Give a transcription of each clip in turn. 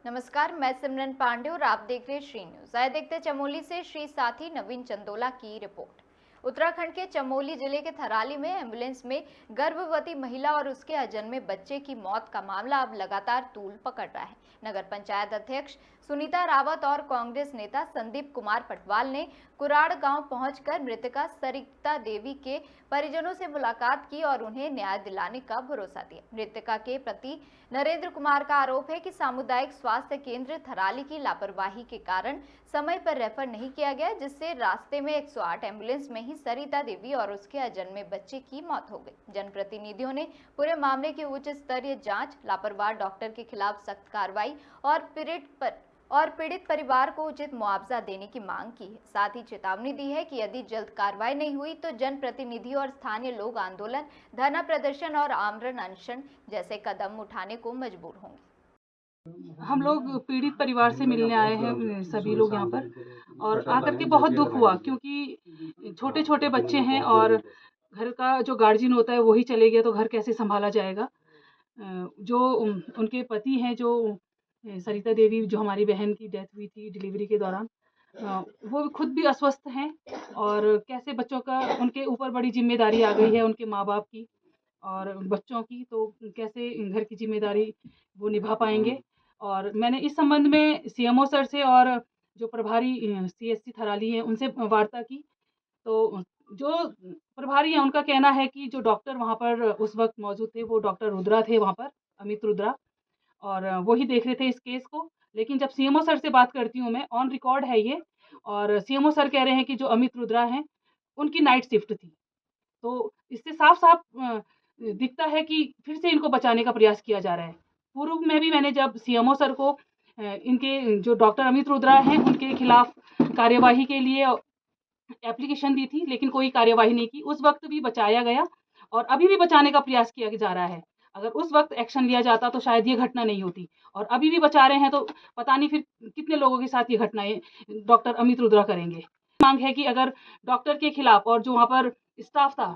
नमस्कार, मैं सिमरन पांडे और आप देख रहे हैं श्री न्यूज। आए देखते चमोली से श्री साथी नवीन चंदोला की रिपोर्ट। उत्तराखंड के चमोली जिले के थराली में एम्बुलेंस में गर्भवती महिला और उसके अजन्मे बच्चे की मौत का मामला अब लगातार तूल पकड़ रहा है। नगर पंचायत अध्यक्ष सुनीता रावत और कांग्रेस नेता संदीप कुमार पटवाल ने कुराड़ गांव पहुंचकर मृतका सरिता देवी के परिजनों से मुलाकात की और उन्हें न्याय दिलाने का भरोसा दिया। मृतका के पति नरेंद्र कुमार का आरोप है कि सामुदायिक स्वास्थ्य केंद्र थराली की लापरवाही के कारण समय पर रेफर नहीं किया गया, जिससे रास्ते में 108 एम्बुलेंस में ही सरिता देवी और उसके अजन्मे बच्चे की मौत हो गई। जनप्रतिनिधियों ने पूरे मामले की उच्च स्तरीय जांच, लापरवाह डॉक्टर के खिलाफ सख्त कार्रवाई और पीड़ित परिवार को उचित मुआवजा देने की मांग की है। साथ ही चेतावनी दी है कि यदि जल्द कार्रवाई नहीं हुई तो जनप्रतिनिधि और स्थानीय लोग आंदोलन, धरना प्रदर्शन और आमरण अनशन जैसे कदम उठाने को मजबूर होंगे। हम लोग पीड़ित परिवार से मिलने आए हैं सभी लोग यहाँ पर, और आकर के बहुत दुख हुआ क्योंकि छोटे छोटे बच्चे हैं और घर का जो गार्जियन होता है वही चले गया तो घर कैसे संभाला जाएगा। जो उनके पति हैं, जो सरिता देवी, जो हमारी बहन की डेथ हुई थी डिलीवरी के दौरान, वो खुद भी अस्वस्थ हैं और कैसे बच्चों का उनके ऊपर बड़ी जिम्मेदारी आ गई है उनके माँ बाप की और बच्चों की, तो कैसे घर की जिम्मेदारी वो निभा पाएंगे। और मैंने इस संबंध में सीएमओ सर से और जो प्रभारी सीएससी थराली हैं उनसे वार्ता की। तो जो प्रभारी हैं उनका कहना है कि जो डॉक्टर वहाँ पर उस वक्त मौजूद थे वो डॉक्टर रुद्रा थे वहाँ पर, अमित रुद्रा, और वो ही देख रहे थे इस केस को। लेकिन जब सीएमओ सर से बात करती हूँ मैं, ऑन रिकॉर्ड है ये, और सीएमओ सर कह रहे हैं कि जो अमित रुद्रा हैं उनकी नाइट शिफ्ट थी। तो इससे साफ साफ दिखता है कि फिर से इनको बचाने का प्रयास किया जा रहा है। पूर्व में भी मैंने जब सीएमओ सर को इनके जो डॉक्टर अमित रुद्रा हैं उनके खिलाफ कार्यवाही के लिए एप्लीकेशन दी थी, लेकिन कोई कार्यवाही नहीं की। उस वक्त भी बचाया गया और अभी भी बचाने का प्रयास किया जा रहा है। अगर उस वक्त एक्शन लिया जाता तो शायद ये घटना नहीं होती, और अभी भी बचा रहे हैं तो पता नहीं फिर कितने लोगों के साथ ये घटनाएं डॉक्टर अमित रुद्रा करेंगे। मांग है कि अगर डॉक्टर के खिलाफ और जो वहाँ पर स्टाफ था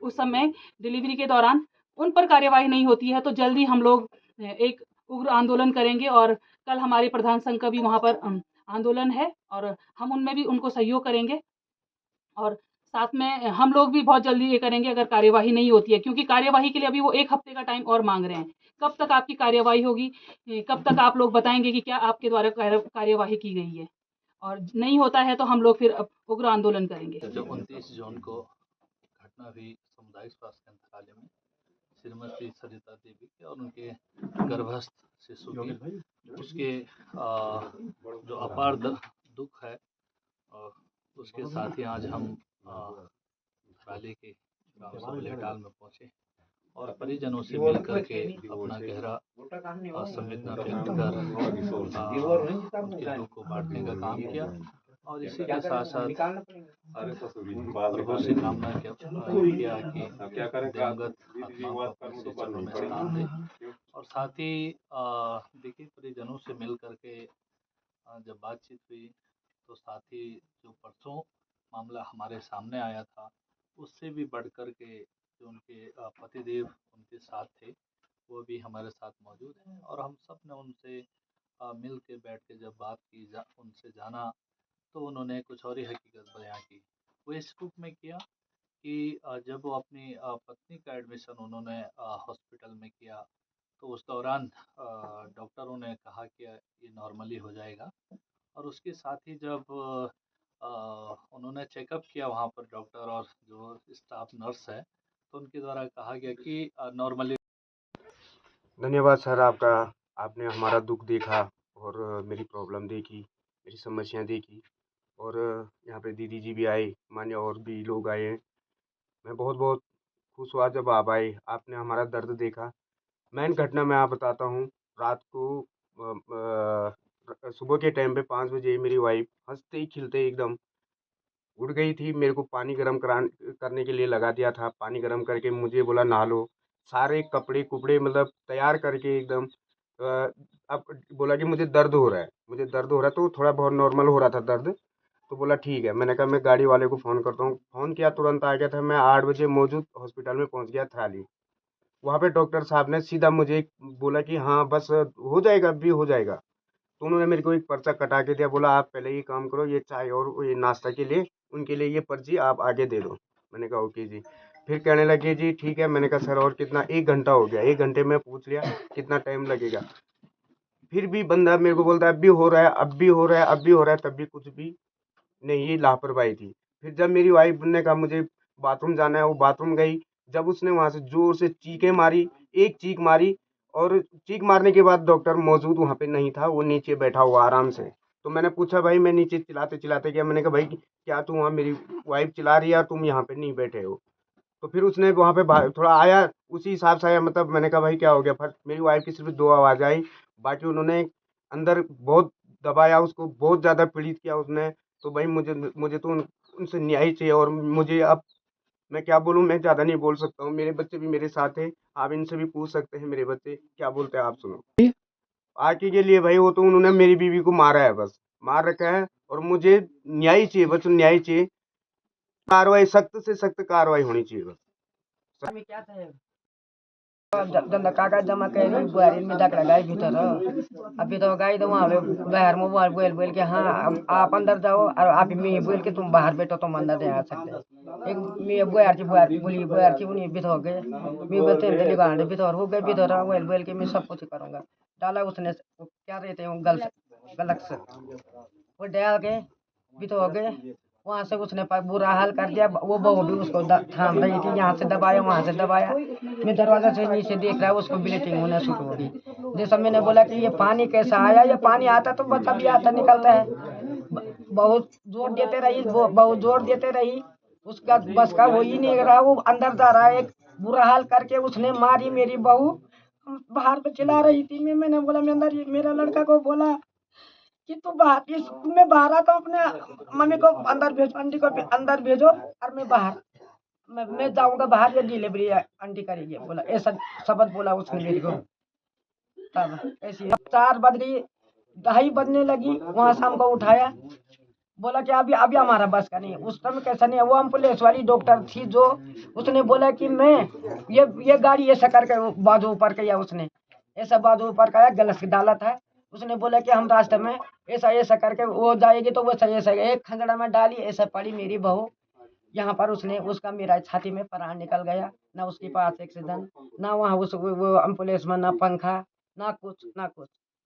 उस समय डिलीवरी के दौरान, उन पर कार्यवाही नहीं होती है तो जल्दी हम लोग एक उग्र आंदोलन करेंगे। और कल हमारे प्रधान संघ का भी वहाँ पर आंदोलन है और हम उनमें भी उनको सहयोग करेंगे। और साथ में हम लोग भी बहुत जल्दी ये करेंगे अगर कार्यवाही नहीं होती है, क्योंकि कार्यवाही के लिए अभी वो 1 हफ्ते का टाइम और मांग रहे हैं। कब तक आपकी कार्यवाही होगी, कब तक आप लोग बताएंगे कि क्या आपके द्वारा कार्यवाही की गई है, और नहीं होता है तो हम लोग फिर उग्र आंदोलन करेंगे। जो 29 जून को घटना हुई सामुदायिक स्वास्थ्य केंद्र थराली में श्रीमती सरिता देवी के और उनके गर्भस्थ शिशु की, उसके जो अपार दुख है, और उसके साथ ही आज हम थराली के ग्राम सभा लेटाल में पहुंचे और परिजनों से मिलकर के अपना गहरा संवेदना व्यक्त कर उनके दुख को बांटने का काम किया। और इसी के साथ साथ प्रभु से कामना किया कि दिवंगत आत्मा को अपने से चरणों में स्थान दे। और साथ ही देखिए, परिजनों से मिल करके जब बातचीत हुई तो साथ ही जो परसों मामला हमारे सामने आया था उससे भी बढ़ कर के जो उनके पतिदेव उनके साथ थे वो भी हमारे साथ मौजूद हैं। और हम सब ने उनसे मिल के बैठ के जब बात की, उनसे जाना, तो उन्होंने कुछ और ही हकीकत बयां की। वो इस रूप में किया कि जब वो अपनी पत्नी का एडमिशन उन्होंने हॉस्पिटल में किया तो उस दौरान डॉक्टरों ने कहा कि ये नॉर्मली हो जाएगा। और उसके साथ ही जब उन्होंने चेकअप किया वहाँ पर डॉक्टर और जो स्टाफ नर्स है, तो उनके द्वारा कहा गया कि नॉर्मली। धन्यवाद सर आपका। आपने हमारा दुख देखा और मेरी प्रॉब्लम देखी, मेरी समस्याएं देखी, और यहाँ पे दीदी जी भी आए, मान्य और भी लोग आए हैं। मैं बहुत बहुत खुश हुआ जब आप आए, आपने हमारा दर्द देखा। मेन घटना मैं आप बताता हूँ। रात को सुबह के टाइम पे 5 बजे मेरी वाइफ हंसते ही खिलते एकदम उठ गई थी। मेरे को पानी गर्म करने के लिए लगा दिया था। पानी गर्म करके मुझे बोला नहा लो। सारे कपड़े कुपड़े मतलब तैयार करके एकदम अब बोला कि मुझे दर्द हो रहा है, मुझे दर्द हो रहा है। तो थोड़ा बहुत नॉर्मल हो रहा था दर्द। तो बोला ठीक है। मैंने कहा मैं गाड़ी वाले को फ़ोन करता हूँ। फ़ोन किया, तुरंत आ गया था। मैं 8 बजे मौजूद हॉस्पिटल में पहुँच गया थराली। वहाँ पे डॉक्टर साहब ने सीधा मुझे बोला कि हाँ बस हो जाएगा, अभी हो जाएगा। तो उन्होंने मेरे को एक पर्चा कटा के दिया, बोला आप पहले ये काम करो, ये चाय और ये नाश्ता के लिए उनके लिए ये पर्ची आप आगे दे दो। मैंने कहा ओके जी। फिर कहने लगे जी ठीक है। मैंने कहा सर और कितना, 1 घंटा हो गया। 1 घंटे में पूछ लिया कितना टाइम लगेगा। फिर भी बंदा मेरे को बोलता है अभी हो रहा है, अब भी हो रहा है, अब भी हो रहा है, तब भी कुछ भी नहीं, ये लापरवाही थी। फिर जब मेरी वाइफ ने कहा मुझे बाथरूम जाना है, वो बाथरूम गई। जब उसने वहां से जोर से चीखें मारी, एक चीख मारी, और चीख मारने के बाद डॉक्टर मौजूद वहां पे नहीं था, वो नीचे बैठा हुआ आराम से। तो मैंने पूछा भाई, मैं नीचे चिल्लाते चिल्लाते गया। मैंने कहा भाई क्या तू वहाँ, मेरी वाइफ चिल्ला रही है और तुम यहाँ पे नहीं बैठे हो? तो फिर उसने वहाँ पे थोड़ा आया, उसी हिसाब से आया। मतलब मैंने कहा भाई क्या हो गया? फिर मेरी वाइफ की सिर्फ 2 आवाज आई। बाकी उन्होंने अंदर बहुत दबाया, उसको बहुत ज़्यादा पीड़ित किया उसने। तो भाई मुझे मुझे तो उनसे न्याय चाहिए। और मुझे अब मैं क्या बोलूँ, मैं ज़्यादा नहीं बोल सकता हूँ। मेरे बच्चे भी मेरे साथ हैं, आप इनसे भी पूछ सकते हैं मेरे बच्चे क्या बोलते हैं, आप सुनो। आगे के लिए भाई वो तो उन्होंने मेरी बीवी को मारा है, बस मार रखा है। और मुझे न्याय चाहिए, बस न्याय चाहिए। कार्रवाई, सख्त से सख्त कार्रवाई होनी चाहिए बस। जब कागज जमा करी बुआरी में डाक लगाई भीतर। अभी तो गई तो वहाँ बाहर में बोल बोल के हाँ आप अंदर जाओ और आप मैं बोल के तुम बाहर बैठो, तुम अंदर नहीं आ सकते। एक मैं बुआर बोली बुआर की उन्हीं भीतर हो गए। मैं बोलते हैं दिल्ली गांडे भीतर हो गए, भीतर बोल बोल के मैं सब कुछ करूँगा। डाला उसने क्या रहते हैं गलत से वो डाल के भीतर हो गए। वहाँ से उसने बुरा हाल कर दिया। वो बहू भी उसको थाम रही थी, यहाँ से दबाया वहाँ से दबाया। मैं दरवाजा से नीचे देख रहा, उसको ब्लीडिंग होना शुरू हो गई। जैसा मैंने बोला कि ये पानी कैसा आया, ये पानी आता तो बच्चा भी आता निकलता है। बहुत जोर देते रही, बहुत जोर देते रही, उसका बस का हो ही नहीं रहा। वो अंदर जा रहा है, एक बुरा हाल करके उसने मारी मेरी बहू। बाहर पे चिल्ला रही थी। मैंने बोला मैं अंदर, मेरा लड़का को बोला कि तू बाहर, मैं बाहर आता हूँ, अपने मम्मी को अंदर भेजो, आंटी को अंदर भेजो और मैं बाहर, मैं जाऊंगा बाहर, ये डिलीवरी आंटी करेगी। बोला ऐसा शब्द बोला उसने मेरे को। तब ऐसी 4 बज गई, 2:30 बजने लगी। वहां से हमको उठाया, बोला कि अभी अभी हमारा बस का नहीं। उस समय कैसा नहीं है, वो एम्बुलेंस वाली डॉक्टर थी जो, उसने बोला कि मैं ये गाड़ी ऐसा करके बाजू ऊपर किया, उसने ऐसा बाजू ऊपर किया, गलत डाला था। उसने बोला कि हम रास्ते में ऐसा ऐसा करके वो जाएगी, तो वो ऐसा एक खंजड़ा में डाली, ऐसा पड़ी मेरी बहू यहाँ पर। उसने उसका मेरा छाती में प्राण निकल गया। ना उसके पास ऑक्सीजन, ना वहाँ उस वो एम्बुलेंस में ना पंखा, ना कुछ ना कुछ।